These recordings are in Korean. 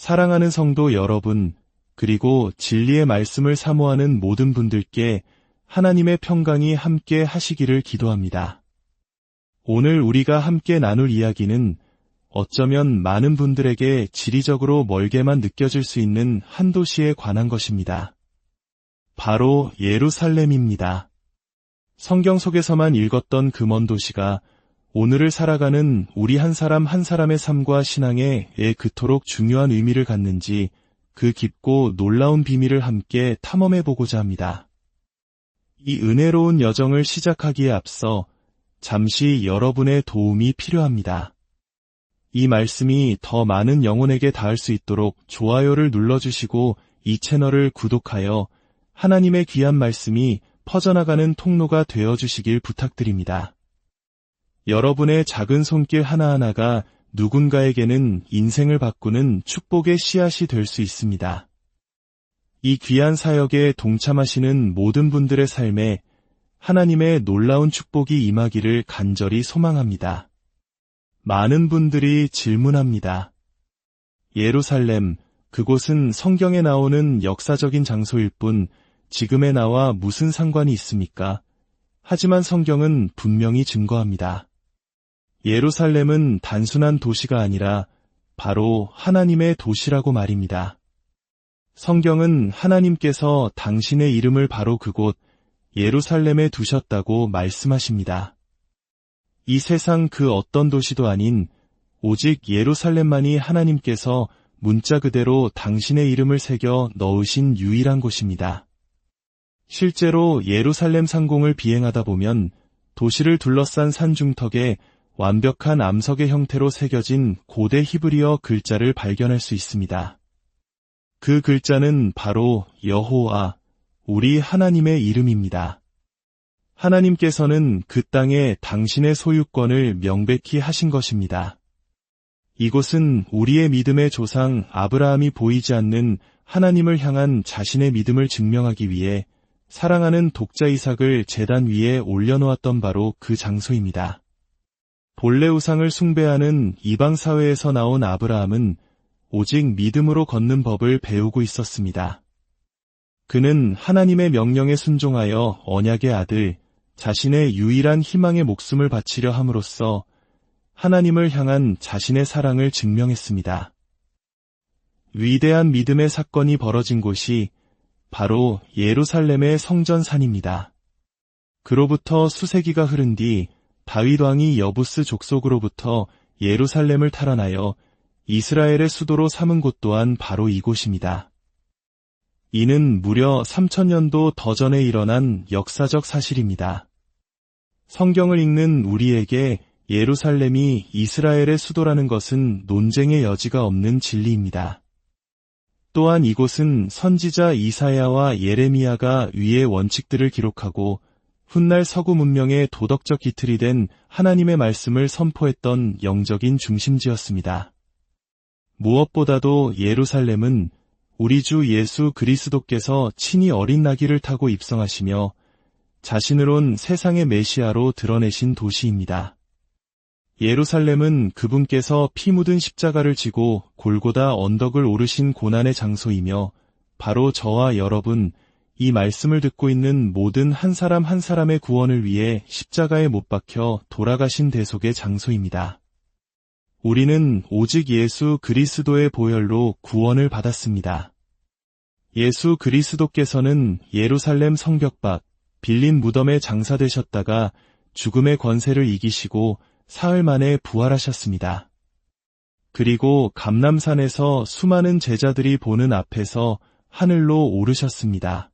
사랑하는 성도 여러분, 그리고 진리의 말씀을 사모하는 모든 분들께 하나님의 평강이 함께 하시기를 기도합니다. 오늘 우리가 함께 나눌 이야기는 어쩌면 많은 분들에게 지리적으로 멀게만 느껴질 수 있는 한 도시에 관한 것입니다. 바로 예루살렘입니다. 성경 속에서만 읽었던 그 먼 도시가 오늘을 살아가는 우리 한 사람 한 사람의 삶과 신앙에 왜 그토록 중요한 의미를 갖는지 그 깊고 놀라운 비밀을 함께 탐험해보고자 합니다. 이 은혜로운 여정을 시작하기에 앞서 잠시 여러분의 도움이 필요합니다. 이 말씀이 더 많은 영혼에게 닿을 수 있도록 좋아요를 눌러주시고 이 채널을 구독하여 하나님의 귀한 말씀이 퍼져나가는 통로가 되어주시길 부탁드립니다. 여러분의 작은 손길 하나하나가 누군가에게는 인생을 바꾸는 축복의 씨앗이 될 수 있습니다. 이 귀한 사역에 동참하시는 모든 분들의 삶에 하나님의 놀라운 축복이 임하기를 간절히 소망합니다. 많은 분들이 질문합니다. 예루살렘, 그곳은 성경에 나오는 역사적인 장소일 뿐 지금의 나와 무슨 상관이 있습니까? 하지만 성경은 분명히 증거합니다. 예루살렘은 단순한 도시가 아니라 바로 하나님의 도시라고 말입니다. 성경은 하나님께서 당신의 이름을 바로 그곳 예루살렘에 두셨다고 말씀하십니다. 이 세상 그 어떤 도시도 아닌 오직 예루살렘만이 하나님께서 문자 그대로 당신의 이름을 새겨 넣으신 유일한 곳입니다. 실제로 예루살렘 상공을 비행하다 보면 도시를 둘러싼 산중턱에 완벽한 암석의 형태로 새겨진 고대 히브리어 글자를 발견할 수 있습니다. 그 글자는 바로 여호와, 우리 하나님의 이름입니다. 하나님께서는 그 땅에 당신의 소유권을 명백히 하신 것입니다. 이곳은 우리의 믿음의 조상 아브라함이 보이지 않는 하나님을 향한 자신의 믿음을 증명하기 위해 사랑하는 독자 이삭을 제단 위에 올려놓았던 바로 그 장소입니다. 본래 우상을 숭배하는 이방 사회에서 나온 아브라함은 오직 믿음으로 걷는 법을 배우고 있었습니다. 그는 하나님의 명령에 순종하여 언약의 아들, 자신의 유일한 희망의 목숨을 바치려 함으로써 하나님을 향한 자신의 사랑을 증명했습니다. 위대한 믿음의 사건이 벌어진 곳이 바로 예루살렘의 성전산입니다. 그로부터 수세기가 흐른 뒤 다윗 왕이 여부스 족속으로부터 예루살렘을 탈환하여 이스라엘의 수도로 삼은 곳 또한 바로 이곳입니다. 이는 무려 3000년도 더 전에 일어난 역사적 사실입니다. 성경을 읽는 우리에게 예루살렘이 이스라엘의 수도라는 것은 논쟁의 여지가 없는 진리입니다. 또한 이곳은 선지자 이사야와 예레미야가 위의 원칙들을 기록하고 훗날 서구 문명의 도덕적 기틀이 된 하나님의 말씀을 선포했던 영적인 중심지였습니다. 무엇보다도 예루살렘은 우리 주 예수 그리스도께서 친히 어린 나귀를 타고 입성하시며 자신을 세상의 메시아로 드러내신 도시입니다. 예루살렘은 그분께서 피 묻은 십자가를 지고 골고다 언덕을 오르신 고난의 장소이며 바로 저와 여러분, 이 말씀을 듣고 있는 모든 한 사람 한 사람의 구원을 위해 십자가에 못 박혀 돌아가신 대속의 장소입니다. 우리는 오직 예수 그리스도의 보혈로 구원을 받았습니다. 예수 그리스도께서는 예루살렘 성벽 밖 빌린 무덤에 장사되셨다가 죽음의 권세를 이기시고 사흘 만에 부활하셨습니다. 그리고 감람산에서 수많은 제자들이 보는 앞에서 하늘로 오르셨습니다.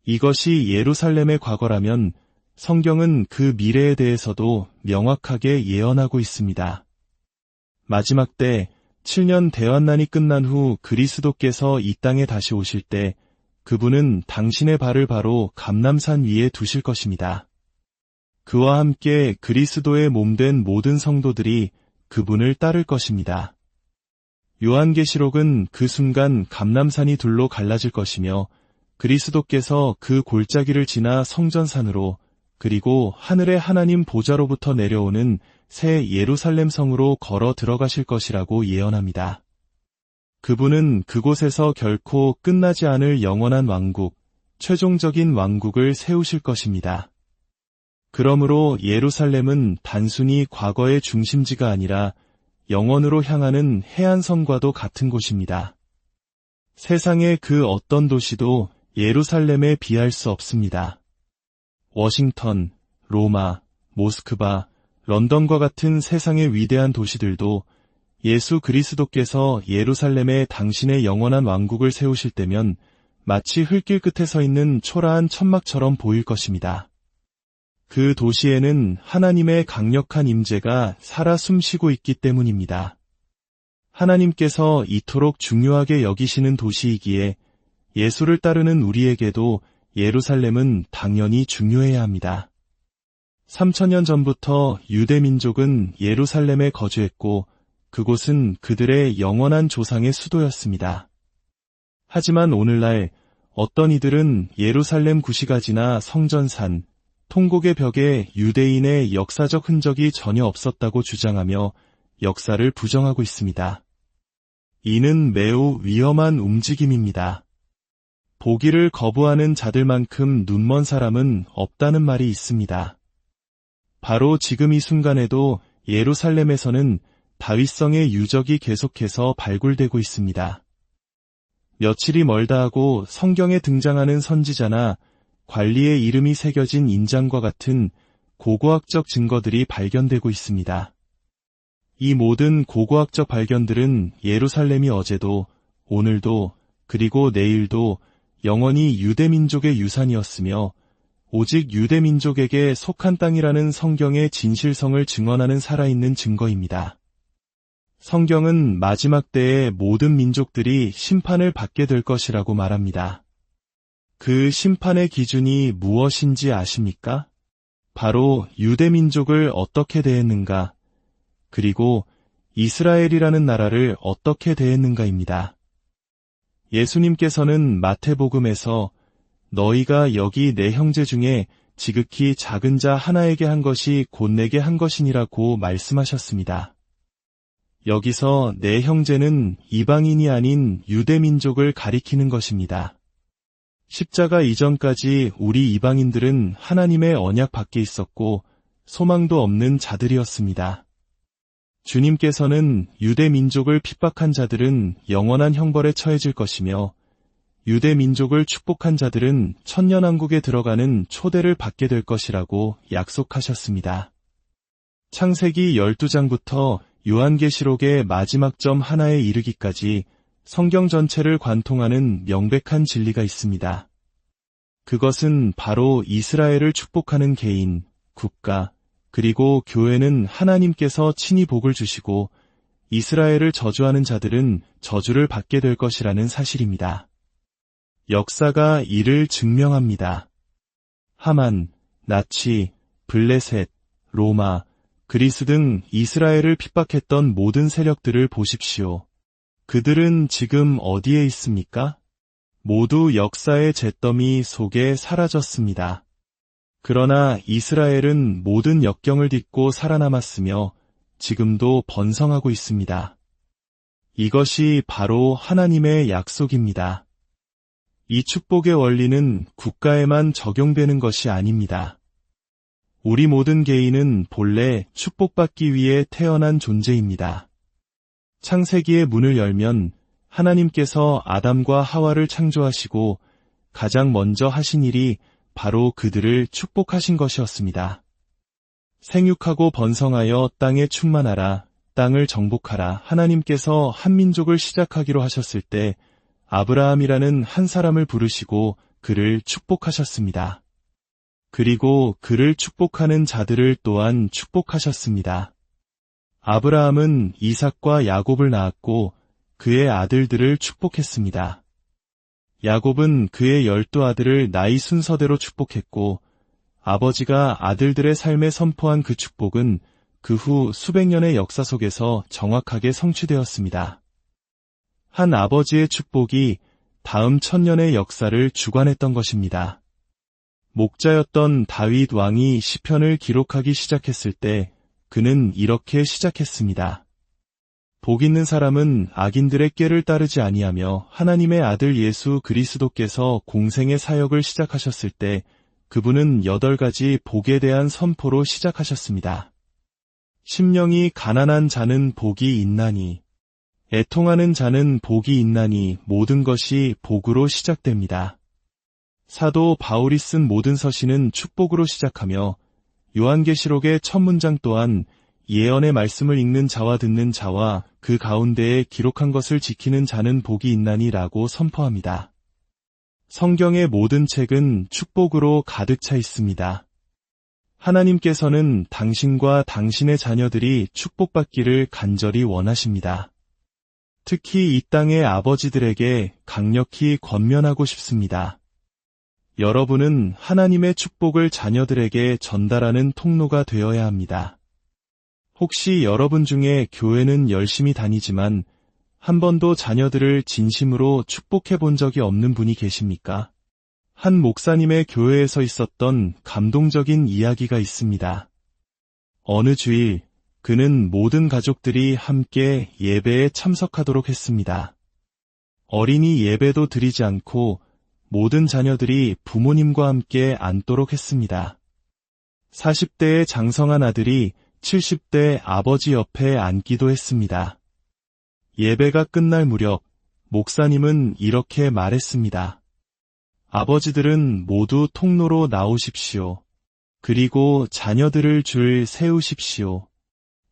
이것이 예루살렘의 과거라면 성경은 그 미래에 대해서도 명확하게 예언하고 있습니다. 마지막 때 7년 대환난이 끝난 후 그리스도께서 이 땅에 다시 오실 때 그분은 당신의 발을 바로 감람산 위에 두실 것입니다. 그와 함께 그리스도의 몸된 모든 성도들이 그분을 따를 것입니다. 요한계시록은 그 순간 감람산이 둘로 갈라질 것이며 그리스도께서 그 골짜기를 지나 성전산으로 그리고 하늘의 하나님 보좌로부터 내려오는 새 예루살렘 성으로 걸어 들어가실 것이라고 예언합니다. 그분은 그곳에서 결코 끝나지 않을 영원한 왕국, 최종적인 왕국을 세우실 것입니다. 그러므로 예루살렘은 단순히 과거의 중심지가 아니라 영원으로 향하는 해안선과도 같은 곳입니다. 세상의 그 어떤 도시도 예루살렘에 비할 수 없습니다. 워싱턴, 로마, 모스크바, 런던과 같은 세상의 위대한 도시들도 예수 그리스도께서 예루살렘에 당신의 영원한 왕국을 세우실 때면 마치 흙길 끝에 서 있는 초라한 천막처럼 보일 것입니다. 그 도시에는 하나님의 강력한 임재가 살아 숨쉬고 있기 때문입니다. 하나님께서 이토록 중요하게 여기시는 도시이기에 예수를 따르는 우리에게도 예루살렘은 당연히 중요해야 합니다. 3000년 전부터 유대 민족은 예루살렘에 거주했고 그곳은 그들의 영원한 조상의 수도였습니다. 하지만 오늘날 어떤 이들은 예루살렘 구시가지나 성전산, 통곡의 벽에 유대인의 역사적 흔적이 전혀 없었다고 주장하며 역사를 부정하고 있습니다. 이는 매우 위험한 움직임입니다. 보기를 거부하는 자들만큼 눈먼 사람은 없다는 말이 있습니다. 바로 지금 이 순간에도 예루살렘에서는 다윗성의 유적이 계속해서 발굴되고 있습니다. 며칠이 멀다 하고 성경에 등장하는 선지자나 관리의 이름이 새겨진 인장과 같은 고고학적 증거들이 발견되고 있습니다. 이 모든 고고학적 발견들은 예루살렘이 어제도, 오늘도, 그리고 내일도 영원히 유대민족의 유산이었으며 오직 유대민족에게 속한 땅이라는 성경의 진실성을 증언하는 살아있는 증거입니다. 성경은 마지막 때에 모든 민족들이 심판을 받게 될 것이라고 말합니다. 그 심판의 기준이 무엇인지 아십니까? 바로 유대민족을 어떻게 대했는가, 그리고 이스라엘이라는 나라를 어떻게 대했는가입니다. 예수님께서는 마태복음에서 너희가 여기 내 형제 중에 지극히 작은 자 하나에게 한 것이 곧 내게 한 것이니라고 말씀하셨습니다. 여기서 내 형제는 이방인이 아닌 유대민족을 가리키는 것입니다. 십자가 이전까지 우리 이방인들은 하나님의 언약 밖에 있었고 소망도 없는 자들이었습니다. 주님께서는 유대민족을 핍박한 자들은 영원한 형벌에 처해질 것이며 유대민족을 축복한 자들은 천년왕국에 들어가는 초대를 받게 될 것이라고 약속하셨습니다. 창세기 12장부터 요한계시록의 마지막 점 하나에 이르기까지 성경 전체를 관통하는 명백한 진리가 있습니다. 그것은 바로 이스라엘을 축복하는 개인, 국가, 그리고 교회는 하나님께서 친히 복을 주시고 이스라엘을 저주하는 자들은 저주를 받게 될 것이라는 사실입니다. 역사가 이를 증명합니다. 하만, 나치, 블레셋, 로마, 그리스 등 이스라엘을 핍박했던 모든 세력들을 보십시오. 그들은 지금 어디에 있습니까? 모두 역사의 잿더미 속에 사라졌습니다. 그러나 이스라엘은 모든 역경을 딛고 살아남았으며 지금도 번성하고 있습니다. 이것이 바로 하나님의 약속입니다. 이 축복의 원리는 국가에만 적용되는 것이 아닙니다. 우리 모든 개인은 본래 축복받기 위해 태어난 존재입니다. 창세기의 문을 열면 하나님께서 아담과 하와를 창조하시고 가장 먼저 하신 일이 바로 그들을 축복하신 것이었습니다. 생육하고 번성하여 땅에 충만하라, 땅을 정복하라. 하나님께서 한 민족을 시작하기로 하셨을 때 아브라함이라는 한 사람을 부르시고 그를 축복하셨습니다. 그리고 그를 축복하는 자들을 또한 축복하셨습니다. 아브라함은 이삭과 야곱을 낳았고 그의 아들들을 축복했습니다. 야곱은 그의 12아들을 나이 순서대로 축복했고 아버지가 아들들의 삶에 선포한 그 축복은 그 후 수백 년의 역사 속에서 정확하게 성취되었습니다. 한 아버지의 축복이 다음 1000년의 역사를 주관했던 것입니다. 목자였던 다윗 왕이 시편을 기록하기 시작했을 때 그는 이렇게 시작했습니다. 복 있는 사람은 악인들의 꾀를 따르지 아니하며 하나님의 아들 예수 그리스도께서 공생의 사역을 시작하셨을 때 그분은 8가지 복에 대한 선포로 시작하셨습니다. 심령이 가난한 자는 복이 있나니, 애통하는 자는 복이 있나니 모든 것이 복으로 시작됩니다. 사도 바울이 쓴 모든 서신은 축복으로 시작하며 요한계시록의 첫 문장 또한 예언의 말씀을 읽는 자와 듣는 자와 그 가운데에 기록한 것을 지키는 자는 복이 있나니 라고 선포합니다. 성경의 모든 책은 축복으로 가득 차 있습니다. 하나님께서는 당신과 당신의 자녀들이 축복받기를 간절히 원하십니다. 특히 이 땅의 아버지들에게 강력히 권면하고 싶습니다. 여러분은 하나님의 축복을 자녀들에게 전달하는 통로가 되어야 합니다. 혹시 여러분 중에 교회는 열심히 다니지만 한 번도 자녀들을 진심으로 축복해 본 적이 없는 분이 계십니까? 한 목사님의 교회에서 있었던 감동적인 이야기가 있습니다. 어느 주일 그는 모든 가족들이 함께 예배에 참석하도록 했습니다. 어린이 예배도 드리지 않고 모든 자녀들이 부모님과 함께 앉도록 했습니다. 40대의 장성한 아들이 70대 아버지 옆에 앉기도 했습니다. 예배가 끝날 무렵 목사님은 이렇게 말했습니다. 아버지들은 모두 통로로 나오십시오. 그리고 자녀들을 줄 세우십시오.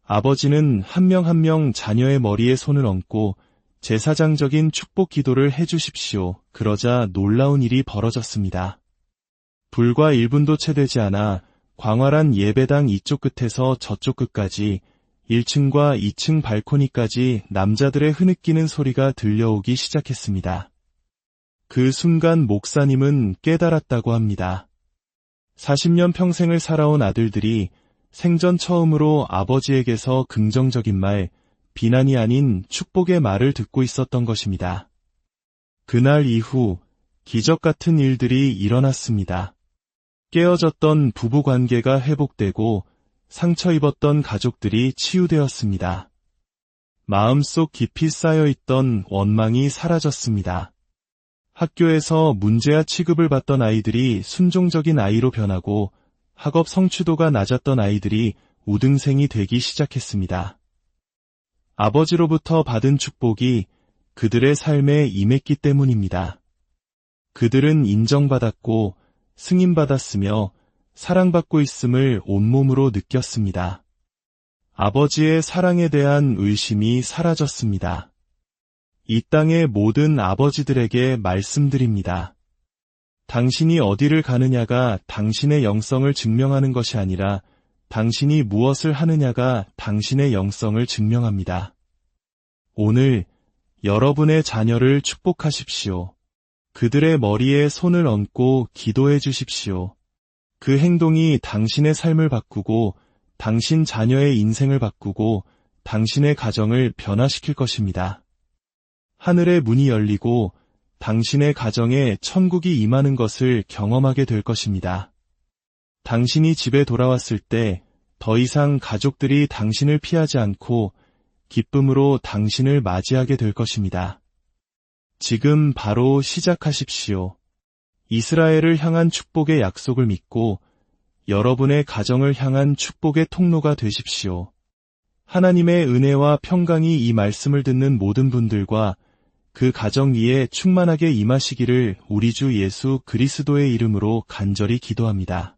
아버지는 한 명 한 명 자녀의 머리에 손을 얹고 제사장적인 축복 기도를 해주십시오. 그러자 놀라운 일이 벌어졌습니다. 불과 1분도 채 되지 않아 광활한 예배당 이쪽 끝에서 저쪽 끝까지 1층과 2층 발코니까지 남자들의 흐느끼는 소리가 들려오기 시작했습니다. 그 순간 목사님은 깨달았다고 합니다. 40년 평생을 살아온 아들들이 생전 처음으로 아버지에게서 긍정적인 말, 비난이 아닌 축복의 말을 듣고 있었던 것입니다. 그날 이후 기적 같은 일들이 일어났습니다. 깨어졌던 부부관계가 회복되고 상처 입었던 가족들이 치유되었습니다. 마음속 깊이 쌓여있던 원망이 사라졌습니다. 학교에서 문제아 취급을 받던 아이들이 순종적인 아이로 변하고 학업 성취도가 낮았던 아이들이 우등생이 되기 시작했습니다. 아버지로부터 받은 축복이 그들의 삶에 임했기 때문입니다. 그들은 인정받았고 승인받았으며 사랑받고 있음을 온몸으로 느꼈습니다. 아버지의 사랑에 대한 의심이 사라졌습니다. 이 땅의 모든 아버지들에게 말씀드립니다. 당신이 어디를 가느냐가 당신의 영성을 증명하는 것이 아니라 당신이 무엇을 하느냐가 당신의 영성을 증명합니다. 오늘 여러분의 자녀를 축복하십시오. 그들의 머리에 손을 얹고 기도해 주십시오. 그 행동이 당신의 삶을 바꾸고 당신 자녀의 인생을 바꾸고 당신의 가정을 변화시킬 것입니다. 하늘의 문이 열리고 당신의 가정에 천국이 임하는 것을 경험하게 될 것입니다. 당신이 집에 돌아왔을 때 더 이상 가족들이 당신을 피하지 않고 기쁨으로 당신을 맞이하게 될 것입니다. 지금 바로 시작하십시오. 이스라엘을 향한 축복의 약속을 믿고 여러분의 가정을 향한 축복의 통로가 되십시오. 하나님의 은혜와 평강이 이 말씀을 듣는 모든 분들과 그 가정 위에 충만하게 임하시기를 우리 주 예수 그리스도의 이름으로 간절히 기도합니다.